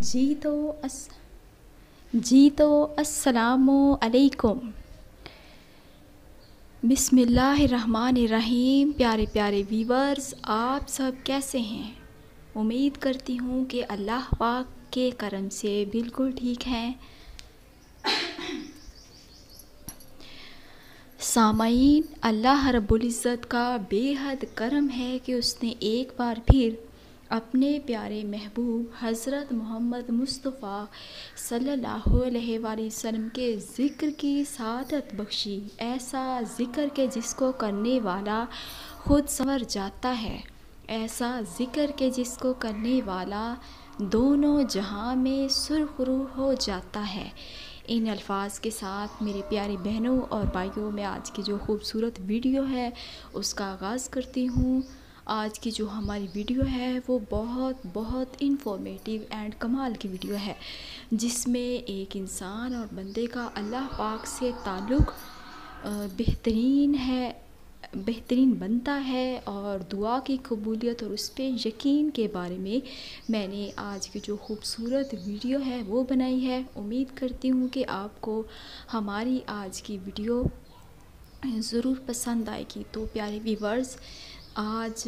जी तो अस जी तो अस्सलामु अलैकुम। बिस्मिल्लाहिर्रहमानिर्रहीम। प्यारे प्यारे व्यूवर्स, आप सब कैसे हैं? उम्मीद करती हूँ कि अल्लाह पाक के करम से बिल्कुल ठीक हैं। सामाईन, अल्लाह रब्बुल इज़्ज़त का बेहद करम है कि उसने एक बार फिर अपने प्यारे महबूब हज़रत मोहम्मद मुस्तफ़ा सल्लल्लाहु अलैहि वसल्लम के ज़िक्र की सादत बख्शी। ऐसा ज़िक्र के जिसको करने वाला खुद संवर जाता है, ऐसा ज़िक्र के जिसको करने वाला दोनों जहां में सुरखरू हो जाता है। इन अल्फाज के साथ मेरे प्यारी बहनों और भाइयों, मैं आज की जो खूबसूरत वीडियो है उसका आगाज़ करती हूँ। आज की जो हमारी वीडियो है वो बहुत बहुत इन्फॉर्मेटिव एंड कमाल की वीडियो है, जिसमें एक इंसान और बंदे का अल्लाह पाक से ताल्लुक़ बेहतरीन बनता है और दुआ की कबूलियत और उस पर यकीन के बारे में मैंने आज की जो खूबसूरत वीडियो है वो बनाई है। उम्मीद करती हूँ कि आपको हमारी आज की वीडियो ज़रूर पसंद आएगी। तो प्यारे व्यूवर्स, आज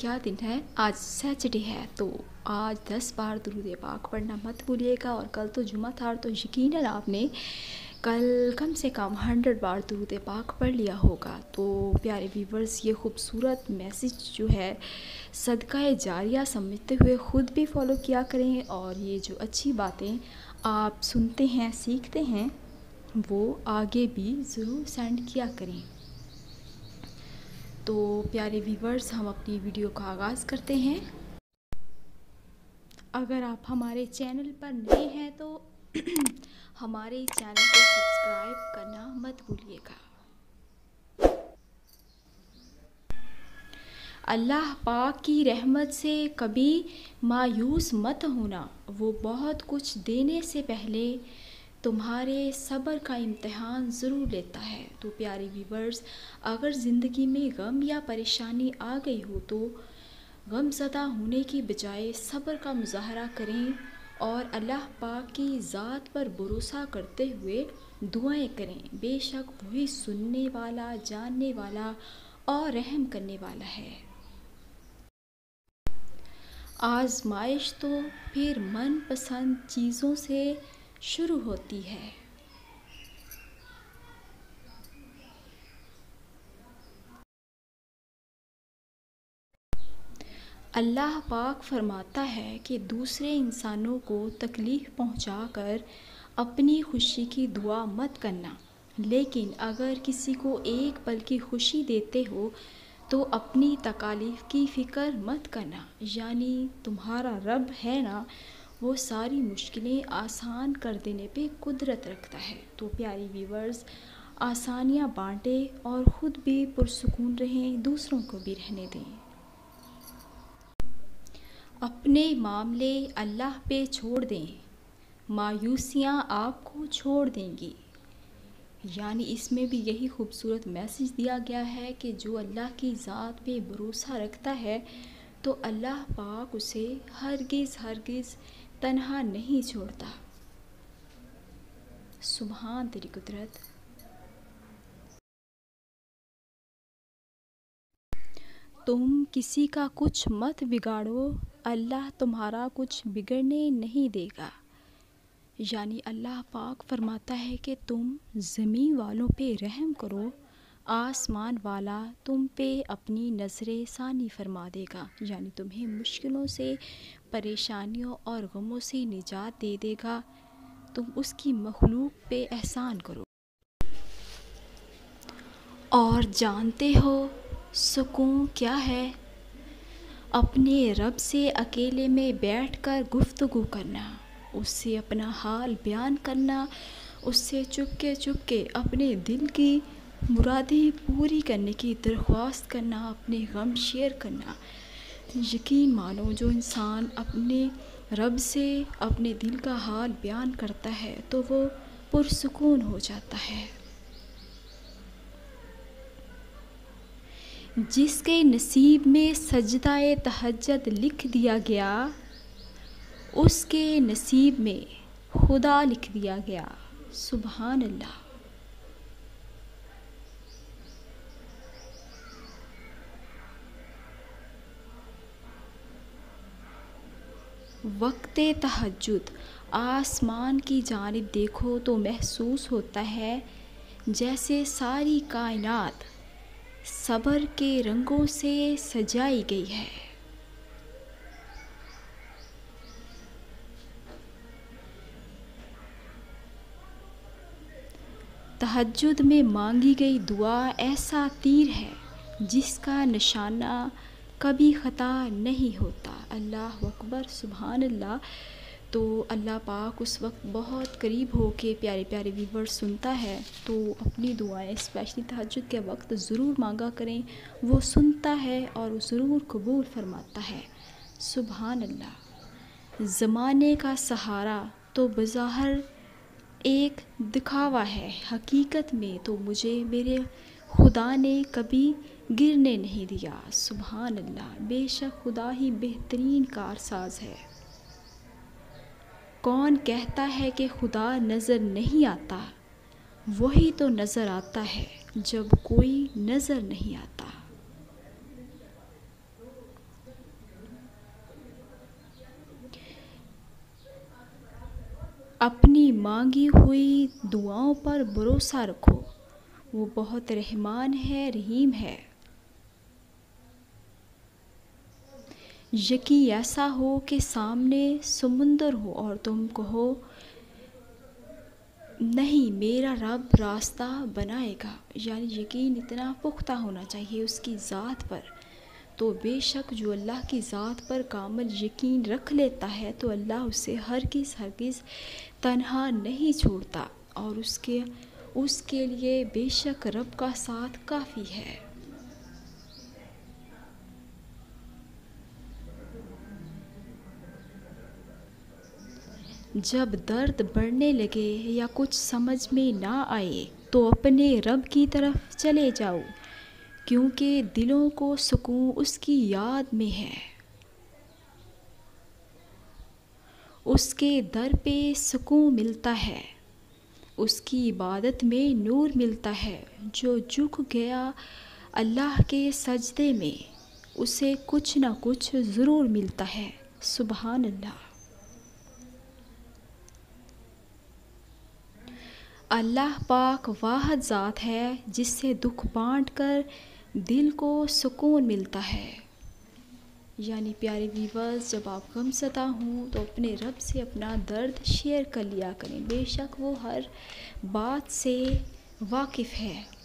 क्या दिन है? आज सैटरडे है, तो आज 10 बार दुरूद पाक पढ़ना मत भूलिएगा। और कल तो जुमा था, तो यकीनन आपने कल कम से कम 100 बार दुरूद पाक पढ़ लिया होगा। तो प्यारे व्यूवर्स, ये खूबसूरत मैसेज जो है सदका जारिया समझते हुए ख़ुद भी फॉलो किया करें, और ये जो अच्छी बातें आप सुनते हैं, सीखते हैं, वो आगे भी ज़रूर सेंड किया करें। तो प्यारे व्यूवर्स, हम अपनी वीडियो का आगाज़ करते हैं। अगर आप हमारे चैनल पर नए हैं तो हमारे चैनल को सब्सक्राइब करना मत भूलिएगा। अल्लाह पाक की रहमत से कभी मायूस मत होना, वो बहुत कुछ देने से पहले तुम्हारे सब्र का इम्तिहान ज़रूर लेता है। तो प्यारे व्यूवर्स, अगर ज़िंदगी में गम या परेशानी आ गई हो तो गमज़दा होने की बजाय सब्र का मुज़ाहरा करें और अल्लाह पाक की ज़ात पर भरोसा करते हुए दुआएं करें। बेशक वही सुनने वाला, जानने वाला और रहम करने वाला है। आजमाइश तो फिर मनपसंद चीज़ों से शुरू होती है। अल्लाह पाक फरमाता है कि दूसरे इंसानों को तकलीफ़ पहुंचाकर अपनी खुशी की दुआ मत करना, लेकिन अगर किसी को एक पल की खुशी देते हो तो अपनी तकालीफ़ की फ़िक्र मत करना। यानी तुम्हारा रब है ना, वो सारी मुश्किलें आसान कर देने पे कुदरत रखता है। तो प्यारी व्यूवर्स, आसानियाँ बांटें और ख़ुद भी पुरसुकून रहें, दूसरों को भी रहने दें। अपने मामले अल्लाह पे छोड़ दें, मायूसियाँ आपको छोड़ देंगी। यानी इसमें भी यही खूबसूरत मैसेज दिया गया है कि जो अल्लाह की ज़ात पे भरोसा रखता है तो अल्लाह पाक उसे हरगिज़ तन्हा नहीं छोड़ता। सुभान तेरी कुदरत। तुम किसी का कुछ मत बिगाड़ो, अल्लाह तुम्हारा कुछ बिगड़ने नहीं देगा। यानी अल्लाह पाक फरमाता है कि तुम ज़मीन वालों पे रहम करो, आसमान वाला तुम पे अपनी नज़रें सानी फरमा देगा। यानी तुम्हें मुश्किलों से, परेशानियों और गमों से निजात दे देगा। तुम उसकी मखलूक पे एहसान करो। और जानते हो सुकून क्या है? अपने रब से अकेले में बैठकर गुफ्तगू करना, उससे अपना हाल बयान करना, उससे चुपके अपने दिल की मुरादें पूरी करने की दरख्वास्त करना, अपने गम शेयर करना। यकीन मानो, जो इंसान अपने रब से अपने दिल का हाल बयान करता है तो वो पुरसुकून हो जाता है। जिसके नसीब में सजदाए तहज्जुद लिख दिया गया, उसके नसीब में खुदा लिख दिया गया। सुभान अल्लाह। वक्ते तहज्जुद आसमान की जानिब देखो तो महसूस होता है जैसे सारी कायनात सब्र के रंगों से सजाई गई है। तहज्जुद में मांगी गई दुआ ऐसा तीर है जिसका निशाना कभी ख़ता नहीं होता। अल्लाह अकबर, सुभान अल्लाह। तो अल्लाह पाक उस वक्त बहुत करीब हो के प्यारे प्यारे व्यूवर्स सुनता है, तो अपनी दुआएं स्पेशली तहज्जुद के वक्त ज़रूर मांगा करें। वो सुनता है और ज़रूर कबूल फरमाता है। सुभान अल्लाह। ज़माने का सहारा तो बज़ाहिर एक दिखावा है, हकीकत में तो मुझे मेरे खुदा ने कभी गिरने नहीं दिया। सुभान अल्लाह। बेशक खुदा ही बेहतरीन कारसाज है। कौन कहता है कि खुदा नज़र नहीं आता, वही तो नज़र आता है जब कोई नज़र नहीं आता। अपनी मांगी हुई दुआओं पर भरोसा रखो, वो बहुत रहमान है, रहीम है। यकीन ऐसा हो कि सामने समुंदर हो और तुम कहो नहीं मेरा रब रास्ता बनाएगा, यानी यकीन इतना पुख्ता होना चाहिए उसकी ज़ात पर। तो बेशक जो अल्लाह की ज़ात पर कामिल यकीन रख लेता है तो अल्लाह उसे हरगिज़ तन्हा नहीं छोड़ता, और उसके लिए बेशक रब का साथ काफ़ी है। जब दर्द बढ़ने लगे या कुछ समझ में ना आए तो अपने रब की तरफ चले जाओ, क्योंकि दिलों को सुकून उसकी याद में है। उसके दर पे सुकून मिलता है, उसकी इबादत में नूर मिलता है। जो झुक गया अल्लाह के सजदे में, उसे कुछ ना कुछ ज़रूर मिलता है। सुभान अल्लाह। अल्लाह पाक वाहिद ज़ात है जिससे दुख बांट कर दिल को सुकून मिलता है। यानी प्यारे व्यूवर्स, जब आप गमज़दा हों तो अपने रब से अपना दर्द शेयर कर लिया करें। बेशक वो हर बात से वाकिफ़ है।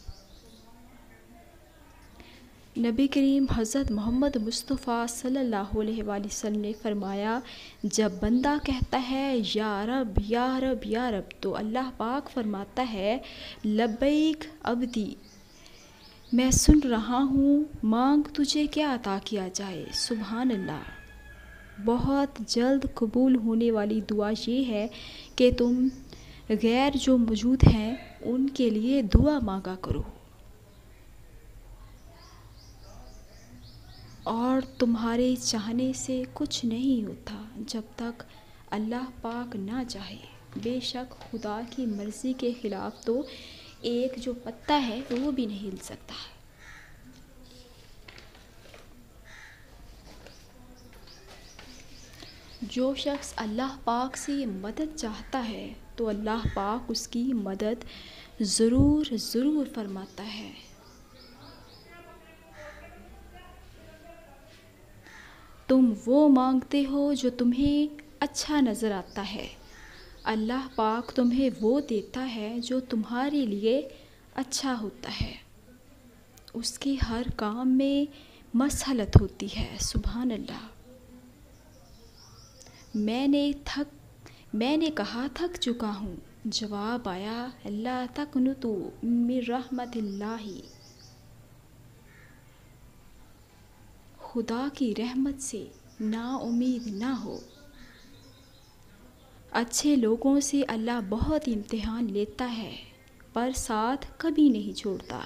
नबी करीम हज़रत मोहम्मद मुस्तफ़ा सल्लल्लाहु अलैहि वसल्लम ने फ़रमाया, जब बंदा कहता है या रब या रब या रब, तो अल्लाह पाक फ़रमाता है लब्बैक अब्दी, मैं सुन रहा हूँ, मांग तुझे क्या अता किया जाए। सुभान अल्लाह। बहुत जल्द कबूल होने वाली दुआ ये है कि तुम गैर जो मौजूद हैं उनके लिए दुआ मांगा करो, और तुम्हारे चाहने से कुछ नहीं होता जब तक अल्लाह पाक ना चाहे। बेशक खुदा की मर्ज़ी के ख़िलाफ़ तो एक जो पत्ता है वो भी नहीं हिल सकता। जो शख्स अल्लाह पाक से मदद चाहता है तो अल्लाह पाक उसकी मदद ज़रूर फरमाता है। तुम वो मांगते हो जो तुम्हें अच्छा नज़र आता है, अल्लाह पाक तुम्हें वो देता है जो तुम्हारे लिए अच्छा होता है। उसके हर काम में मसलहत होती है। सुभान अल्लाह। मैंने कहा थक चुका हूँ, जवाब आया अल्लाह तक़नुतु मिन रहमतिल्लाहि, खुदा की रहमत से ना उम्मीद ना हो। अच्छे लोगों से अल्लाह बहुत इम्तिहान लेता है पर साथ कभी नहीं छोड़ता,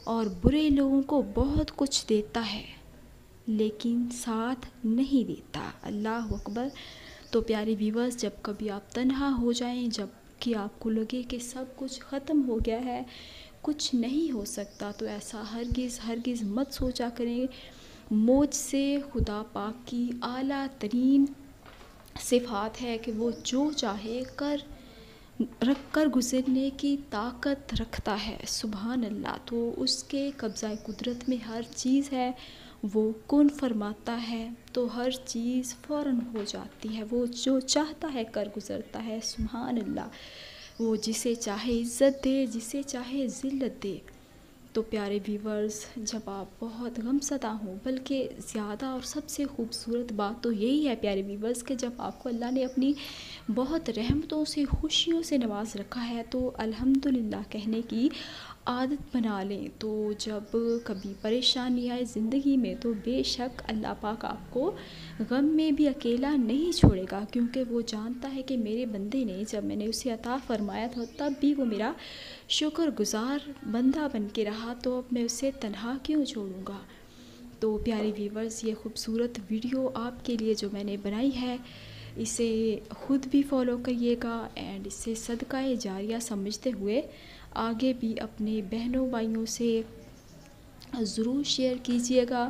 और बुरे लोगों को बहुत कुछ देता है लेकिन साथ नहीं देता। अल्लाह अकबर। तो प्यारे व्यूअर्स, जब कभी आप तन्हा हो जाएं, जब कि आपको लगे कि सब कुछ ख़त्म हो गया है, कुछ नहीं हो सकता, तो ऐसा हरगिज़ हरगिज़ मत सोचा करें। मुझ से खुदा पाक की आला तरीन सिफ़ात है कि वो जो चाहे कर रख कर गुज़रने की ताकत रखता है। सुभान अल्लाह। तो उसके कब्ज़ाए कुदरत में हर चीज़ है। वो कुन फरमाता है तो हर चीज़ फ़ौरन हो जाती है। वो जो चाहता है कर गुज़रता है। सुभान अल्लाह। वो जिसे चाहे इज़्ज़त दे, जिसे चाहे ज़िल्लत दे। तो प्यारे व्यूवर्स, जब आप बहुत गमज़दा हों, बल्कि ज़्यादा और सबसे ख़ूबसूरत बात तो यही है प्यारे व्यूवर्स कि जब आपको अल्लाह ने अपनी बहुत रहमतों से, खुशियों से नवाज़ रखा है, तो अल्हम्दुलिल्लाह कहने की आदत बना लें। तो जब कभी परेशानी आए ज़िंदगी में, तो बेशक अल्लाह पाक आपको गम में भी अकेला नहीं छोड़ेगा, क्योंकि वो जानता है कि मेरे बंदे ने, जब मैंने उसे अता फ़रमाया था तब भी वो मेरा शुक्रगुज़ार बंदा बन के रहा, तो अब मैं उसे तन्हा क्यों छोड़ूंगा। तो प्यारे व्यूवर्स, ये खूबसूरत वीडियो आपके लिए जो मैंने बनाई है, इसे ख़ुद भी फॉलो करिएगा एंड इसे सदका जारिया समझते हुए आगे भी अपने बहनों भाइयों से ज़रूर शेयर कीजिएगा।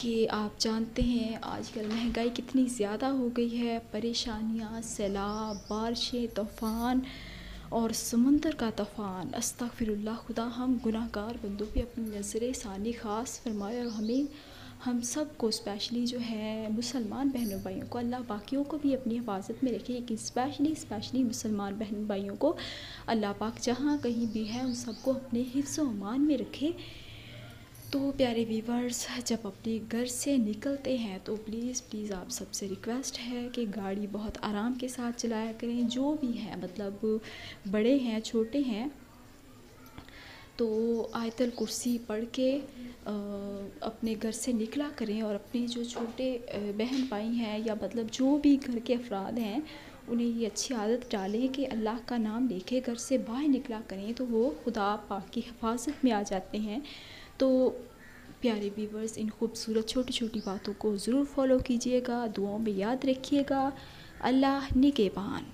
कि आप जानते हैं आजकल महंगाई कितनी ज़्यादा हो गई है, परेशानियाँ, सैलाब, बारिशें, तूफ़ान और समुंदर का तूफ़ान। अस्तग़फिरुल्लाह, खुदा हम गुनाहगार बंदों पे अपनी नज़र सानी ख़ास फरमाए, और हमें, हम सब को स्पेशली जो है मुसलमान बहनों भाइयों को, अल्लाह बाकियों को भी अपनी हिफाजत में रखे, लेकिन स्पेशली मुसलमान बहन भाइयों को अल्लाह पाक जहाँ कहीं भी है उन सबको अपने हिफ्ज़ व अमान में रखे। तो प्यारे व्यूवर्स, जब अपने घर से निकलते हैं तो प्लीज़ आप सबसे रिक्वेस्ट है कि गाड़ी बहुत आराम के साथ चलाया करें। जो भी हैं, मतलब बड़े हैं, छोटे हैं, तो आयतल कुर्सी पढ़ के अपने घर से निकला करें, और अपने जो छोटे बहन भाई हैं, या मतलब जो भी घर के अफराद हैं, उन्हें ये अच्छी आदत डालें कि अल्लाह का नाम लेके घर से बाहर निकला करें, तो वो खुदा पाक की हिफाजत में आ जाते हैं। तो प्यारे व्यूवर्स, इन खूबसूरत छोटी छोटी बातों को ज़रूर फॉलो कीजिएगा, दुआओं में याद रखिएगा। अल्लाह निगहबान।